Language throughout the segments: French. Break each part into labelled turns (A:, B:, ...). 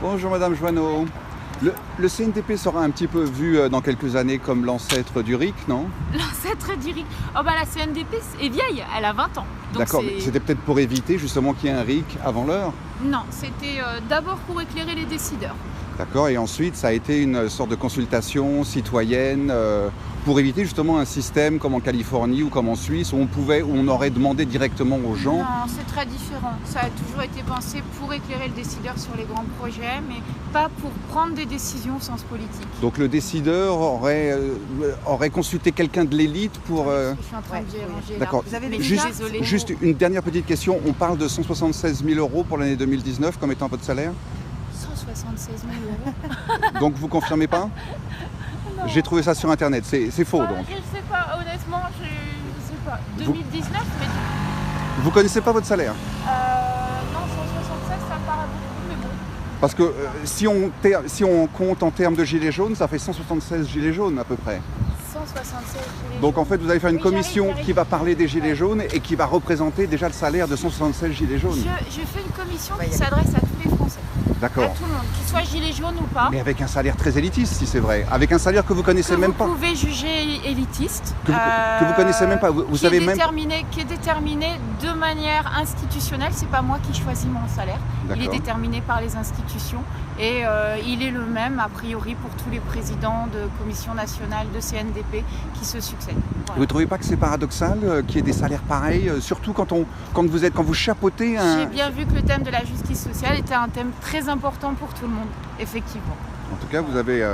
A: Bonjour Madame Joanneau. Le CNDP sera un petit peu vu dans quelques années comme l'ancêtre du RIC, non?
B: L'ancêtre du RIC. Oh bah la CNDP est vieille, elle a 20 ans.
A: D'accord, mais c'était peut-être pour éviter justement qu'il y ait un RIC avant l'heure?
B: Non, c'était d'abord pour éclairer les décideurs.
A: D'accord, et ensuite ça a été une sorte de consultation citoyenne pour éviter justement un système comme en Californie ou comme en Suisse où on aurait demandé directement aux gens.
B: Non, c'est très différent. Ça a toujours été pensé pour éclairer le décideur sur les grands projets, mais pas pour prendre des décisions au sens politique.
A: Donc le décideur aurait consulté quelqu'un de l'élite pour...
B: Je suis en train de déranger là.
A: D'accord.
B: Vous avez des
A: Juste une dernière petite question. On parle de 176 000 € pour l'année 2019 comme étant votre salaire?
B: 176 000 €.
A: Donc vous confirmez pas? J'ai trouvé ça sur internet, c'est faux donc.
B: Je sais pas, honnêtement, je sais pas. 2019, mais...
A: Vous connaissez pas votre salaire?
B: Non, 176, ça me paraît beaucoup, mais bon.
A: Parce que si on compte en termes de gilets jaunes, ça fait 176 gilets jaunes à peu près.
B: 176 gilets jaunes.
A: Donc en fait, vous allez faire une
B: Oui,
A: commission
B: j'arrive.
A: qui va parler des gilets jaunes et qui va représenter déjà le salaire de 176 gilets jaunes.
B: Je fais une commission qui s'adresse à tous les Français. À
A: D'accord.
B: tout le monde, qu'ils soient gilets jaunes ou pas.
A: Mais avec un salaire très élitiste, si c'est vrai. Avec un salaire que vous connaissez même pas.
B: Vous pouvez juger élitiste.
A: Que vous connaissez même pas. Vous savez même
B: qui est déterminé de manière institutionnelle. C'est pas moi qui choisis mon salaire. Il est
A: D'accord.
B: déterminé par les institutions et il est le même a priori pour tous les présidents de commission nationale de CNDP qui se succèdent. Voilà.
A: Vous trouvez pas que c'est paradoxal qu'il y ait des salaires pareils, surtout quand vous chapeautez un...
B: J'ai bien vu que le thème de la justice sociale était un thème très important pour tout le monde, effectivement.
A: En tout cas, vous avez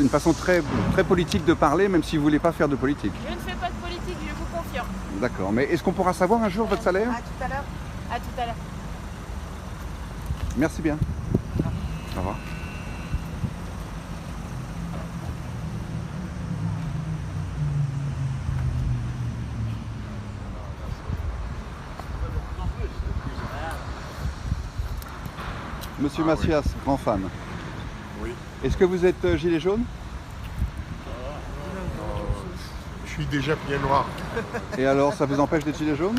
A: une façon très, très politique de parler, même si vous ne voulez pas faire de politique.
B: Je ne fais pas de politique, je vous confirme.
A: D'accord. Mais est-ce qu'on pourra savoir un jour votre salaire?
B: À tout à l'heure. À tout à l'heure.
A: Merci bien. Au revoir. Monsieur Macias, grand fan.
C: Oui.
A: Est-ce que vous êtes gilet jaune?
C: Je suis déjà pied noir.
A: Et alors, ça vous empêche d'être gilet jaune?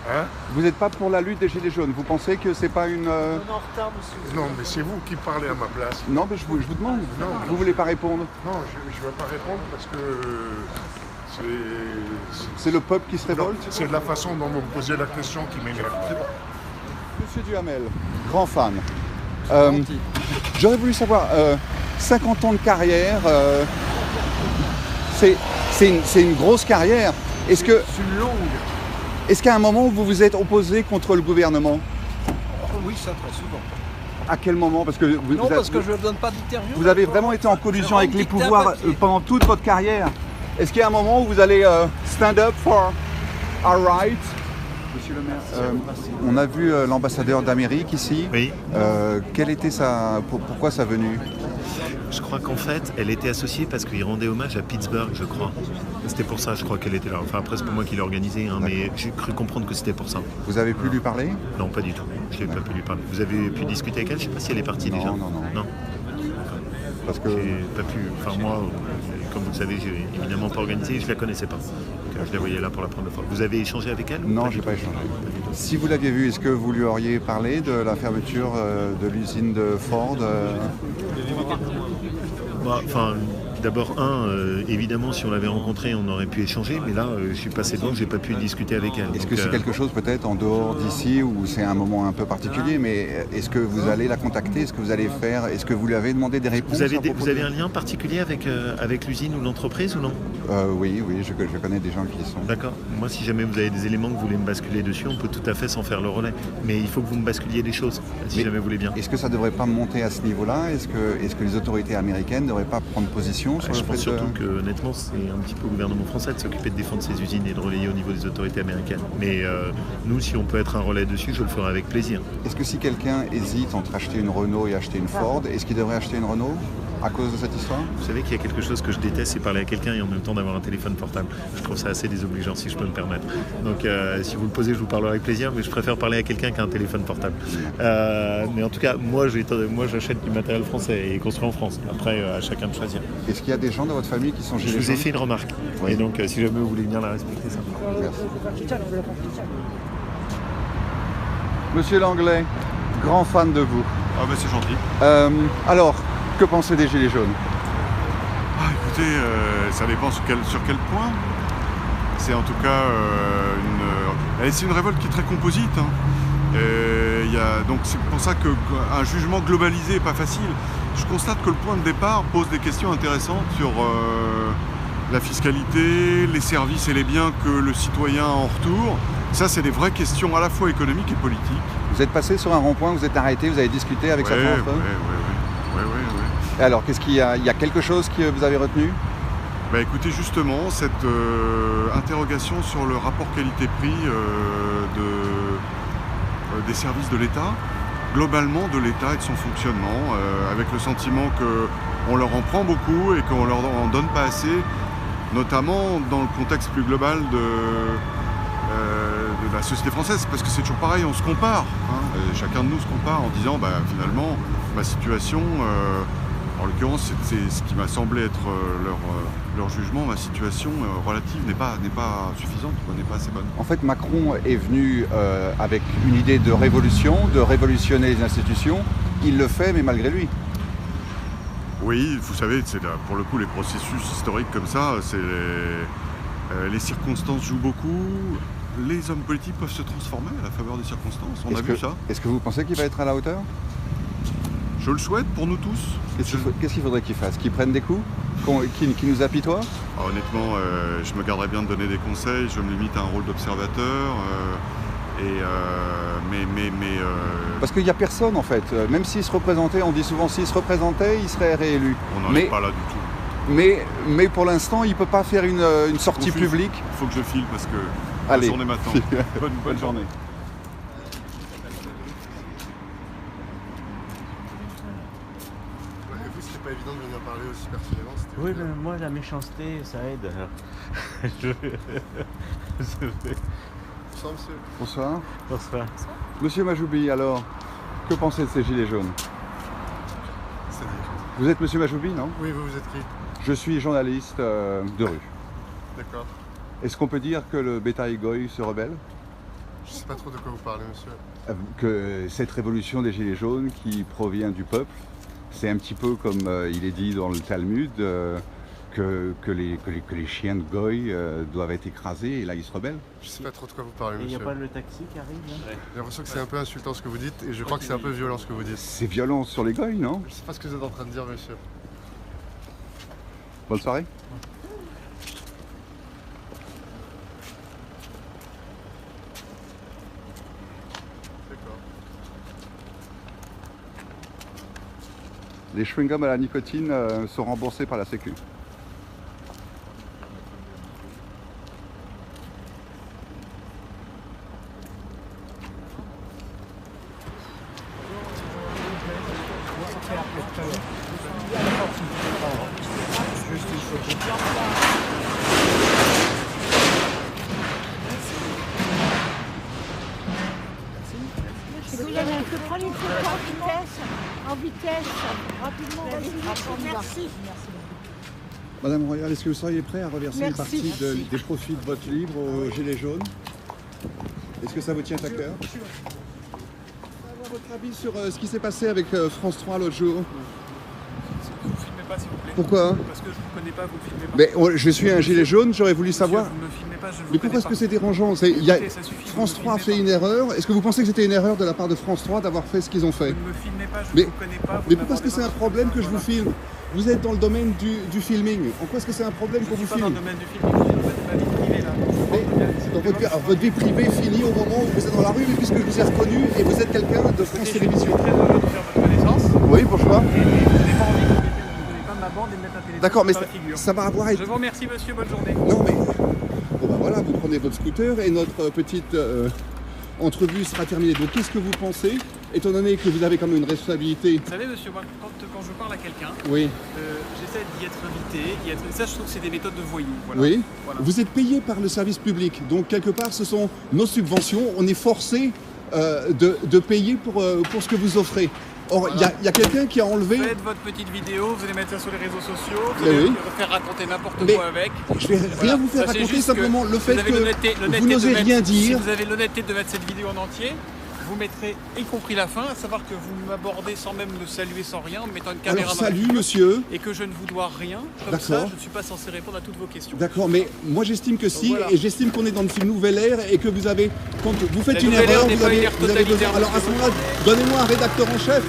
C: Hein?
A: Vous n'êtes pas pour la lutte des gilets jaunes? Vous pensez que c'est pas une...
C: Non, mais c'est vous qui parlez à ma place.
A: Non, mais je vous demande.
C: Non.
A: Vous voulez pas répondre?
C: Non, je ne vais pas répondre parce que
A: C'est le peuple qui se révolte?
C: c'est la façon dont vous me posez la question qui m'énerve.
A: Monsieur Duhamel, grand fan. J'aurais voulu savoir, 50 ans de carrière, c'est une grosse carrière. Est-ce
C: C'est longue.
A: qu'à un moment vous vous êtes opposé contre le gouvernement?
D: Oui, ça très souvent.
A: À quel moment? Parce que
D: Non, parce que je ne donne pas d'interview.
A: vous avez vraiment été en collusion avec les
D: dicté un
A: pouvoirs
D: papier.
A: pendant toute votre carrière. Est-ce qu'il y a un moment où vous allez stand up for our rights? Monsieur le maire, on a vu l'ambassadeur d'Amérique ici.
E: Oui.
A: Quelle était pourquoi sa venue?
E: Je crois qu'en fait, elle était associée parce qu'il rendait hommage à Pittsburgh, je crois. C'était pour ça, je crois qu'elle était là. Enfin, après, c'est pas moi qui l'ai organisé, hein, mais j'ai cru comprendre que c'était pour ça.
A: Vous avez pu lui parler?
E: Non, pas du tout. Je n'ai pas pu lui parler. Vous avez pu discuter avec elle? Je ne sais pas si elle est partie déjà.
A: Non.
E: Non.
A: Parce que
E: J'ai pas pu. Enfin, moi, comme vous le savez, j'ai évidemment pas organisé. Je la connaissais pas. Donc, je la voyais là pour la première fois. Vous avez échangé avec elle?
A: non, j'ai pas échangé. Si vous l'aviez vu, est-ce que vous lui auriez parlé de la fermeture de l'usine de Ford?
E: Bah, enfin, d'abord, évidemment, si on l'avait rencontrée, on aurait pu échanger, mais là, je suis passé devant, j'ai pas pu discuter avec elle.
A: Est-ce
E: Donc,
A: que c'est quelque chose peut-être en dehors d'ici où c'est un moment un peu particulier, mais est-ce que vous allez la contacter? Est-ce que vous allez faire? Est-ce que vous lui avez demandé des réponses?
E: vous avez un lien particulier avec l'usine ou l'entreprise ou non?
A: Oui, je connais des gens qui y sont.
E: D'accord. Moi, si jamais vous avez des éléments que vous voulez me basculer dessus, on peut tout à fait s'en faire le relais. Mais il faut que vous me basculiez des choses, si
A: Mais
E: jamais vous voulez bien.
A: Est-ce que ça ne devrait pas monter à ce niveau-là? Est-ce que les autorités américaines ne devraient pas prendre position sur
E: Je
A: le
E: pense
A: fait
E: surtout que, honnêtement, c'est un petit peu au gouvernement français de s'occuper de défendre ses usines et de relayer au niveau des autorités américaines. Mais nous, si on peut être un relais dessus, je le ferai avec plaisir.
A: Est-ce que si quelqu'un hésite entre acheter une Renault et acheter une Ford, est-ce qu'il devrait acheter une Renault à cause de cette histoire?
E: Vous savez qu'il y a quelque chose que je déteste, c'est parler à quelqu'un et en même temps d'avoir un téléphone portable. Je trouve ça assez désobligeant, si je peux me permettre. Donc, si vous le posez, je vous parlerai avec plaisir, mais je préfère parler à quelqu'un qu'à un téléphone portable. Mais en tout cas, moi, j'achète du matériel français et construit en France. Après, à chacun de choisir.
A: Est-ce qu'il y a des gens dans votre famille qui sont
E: Je
A: gilets
E: vous ai
A: jaunes?
E: fait une remarque.
A: Oui.
E: Et donc, si jamais vous voulez bien la respecter, ça.
A: Merci. Monsieur Langlais, grand fan de vous.
C: Ah bah c'est gentil.
A: Alors, que pensez des Gilets jaunes?
C: Ah écoutez, ça dépend sur quel point. C'est en tout cas c'est une révolte qui est très composite. Hein. Donc c'est pour ça qu'un jugement globalisé n'est pas facile. Je constate que le point de départ pose des questions intéressantes sur la fiscalité, les services et les biens que le citoyen a en retour. Ça, c'est des vraies questions à la fois économiques et politiques.
A: Vous êtes passé sur un rond-point, vous êtes arrêté, vous avez discuté avec certains d'entre eux?
C: Oui.
A: Et alors, qu'est-ce qu'il y a? Il y a quelque chose que vous avez retenu?
C: Bah écoutez, justement, cette interrogation sur le rapport qualité-prix des services de l'État, globalement de l'État et de son fonctionnement, avec le sentiment qu'on leur en prend beaucoup et qu'on leur en donne pas assez, notamment dans le contexte plus global de la société française, parce que c'est toujours pareil, on se compare, hein, et chacun de nous se compare en disant finalement ma situation, en l'occurrence c'est ce qui m'a semblé être leur jugement, ma situation relative n'est pas suffisante, n'est pas assez bonne.
A: En fait, Macron est venu avec une idée de révolution, de révolutionner les institutions. Il le fait, mais malgré lui.
C: Oui, vous savez, pour le coup, les processus historiques comme ça, les circonstances jouent beaucoup. Les hommes politiques peuvent se transformer à la faveur des circonstances. On a vu ça.
A: Est-ce que vous pensez qu'il va être à la hauteur?
C: Je le souhaite pour nous tous.
A: Qu'est-ce qu'il faudrait qu'il fasse? Qu'il prenne des coups? Qu'il nous apitoie?
C: Honnêtement, je me garderais bien de donner des conseils. Je me limite à un rôle d'observateur.
A: Parce qu'il n'y a personne en fait. Même s'il se représentait, on dit souvent s'il se représentait, il serait réélu.
C: On n'en est pas là du tout.
A: Mais pour l'instant, il ne peut pas faire une sortie publique.
C: Il faut que je file parce que
A: la
C: journée m'attend. bonne journée.
F: Vous, c'était pas évident de venir parler aussi personnellement.
G: Oui, mais moi, la méchanceté, ça aide.
F: Bonsoir, monsieur.
A: Bonsoir.
G: Bonsoir.
A: Monsieur Majoubi, alors, que pensez de ces gilets jaunes?
F: C'est-à-dire?
A: Vous êtes monsieur Majoubi, non?
F: Oui, vous êtes qui?
A: Je suis journaliste de rue.
F: D'accord.
A: Est-ce qu'on peut dire que le bétail goy se rebelle?
F: Je sais pas trop de quoi vous parlez, monsieur.
A: Que cette révolution des gilets jaunes qui provient du peuple, c'est un petit peu comme il est dit dans le Talmud, que les chiens de goy doivent être écrasés et là ils se rebellent?
F: Je sais pas trop de quoi vous parlez,
G: Il n'y
F: monsieur.
G: a pas le taxi qui arrive là?
F: J'ai l'impression que c'est un peu insultant ce que vous dites et je crois que c'est un peu violent ce que vous dites.
A: C'est violent sur les goy, non?
F: Je sais pas ce que vous êtes en train de dire, monsieur.
A: Bonne soirée.
F: D'accord.
A: Les chewing-gums à la nicotine sont remboursés par la Sécu.
H: Je prends une photo en vitesse, rapidement. Merci.
A: Madame Royal, est-ce que vous seriez prêt à reverser
H: Merci.
A: une partie des profits de votre livre aux Gilets jaunes? Est-ce que ça vous tient à cœur? Avoir votre avis sur ce qui s'est passé avec France 3 l'autre jour?
I: Vous ne filmez pas, s'il vous plaît.
A: Pourquoi?
I: Parce que je ne vous connais pas, vous ne filmez pas.
A: Mais je suis un gilet jaune, j'aurais voulu savoir.
I: Monsieur, vous ne me filmez pas, je vous
A: Mais pourquoi
I: connais
A: est-ce
I: pas.
A: que c'est dérangeant?
I: Écoutez, ça suffit,
A: France
I: vous me
A: 3 a
I: filmez
A: fait
I: pas.
A: une erreur. Est-ce que vous pensez que c'était une erreur de la part de France 3 d'avoir fait ce qu'ils ont fait?
I: Vous ne me filmez pas, je
A: Mais-
I: ne vous connais pas.
A: Mais pourquoi est-ce que c'est un problème que je vous filme? Vous êtes dans le domaine du filming. En quoi est-ce que c'est un problème qu'on
I: Je ne
A: vous
I: suis pas dans le
A: filme?
I: domaine du film, je suis dans le domaine de ma vie privée, là.
A: Dans votre vie privée finit au moment où vous êtes dans la rue, mais puisque je vous ai reconnu et vous êtes quelqu'un de France
I: Je suis
A: Télévisions.
I: très heureux de faire votre connaissance.
A: Oui, bonjour.
I: Et je n'ai pas envie que vous ne connaissez pas ma bande et de mettre un téléphone
A: D'accord, mais
I: sur la figure.
A: ça va avoir
I: Je
A: été...
I: vous remercie, monsieur, bonne journée.
A: Non, mais... Bon, ben voilà, vous prenez votre scooter et notre petite entrevue sera terminée. Donc, qu'est-ce que vous pensez, étant donné que vous avez quand même une responsabilité?
I: Vous savez, monsieur, moi, quand je parle à quelqu'un,
A: Oui.
I: j'essaie d'y être invité. Ça, je trouve que c'est des méthodes de voyous. Voilà.
A: Oui.
I: Voilà.
A: Vous êtes payé par le service public, donc quelque part ce sont nos subventions, on est forcé de payer pour ce que vous offrez. Or, il y a quelqu'un qui a enlevé...
I: Faites votre petite vidéo, vous allez mettre ça sur les réseaux sociaux, vous
A: Mais
I: allez
A: oui.
I: faire raconter n'importe
A: Mais
I: quoi avec.
A: Je vais rien vous faire
I: Sachez
A: raconter,
I: juste
A: simplement
I: que
A: le fait
I: vous avez
A: que
I: l'honnêteté
A: vous n'osez rien
I: Si
A: dire.
I: vous avez l'honnêteté de mettre cette vidéo en entier, vous mettrez, y compris la fin, à savoir que vous m'abordez sans même me saluer, sans rien, en me mettant une caméra
J: Alors
I: dans la
J: salut
I: figure,
J: monsieur.
I: et que je ne vous dois rien. Comme ça, je ne suis pas censé répondre à toutes vos questions.
J: D'accord, mais moi j'estime que si,
I: voilà.
J: et j'estime qu'on est dans une nouvelle ère et que vous avez, quand vous faites
I: La
J: une
I: nouvelle
J: erreur,
I: ère n'est
J: vous
I: pas une
J: avez
I: ère
J: besoin.
I: totalitaire,
J: Alors à ce
I: monsieur.
J: moment-là, donnez-moi un rédacteur en chef.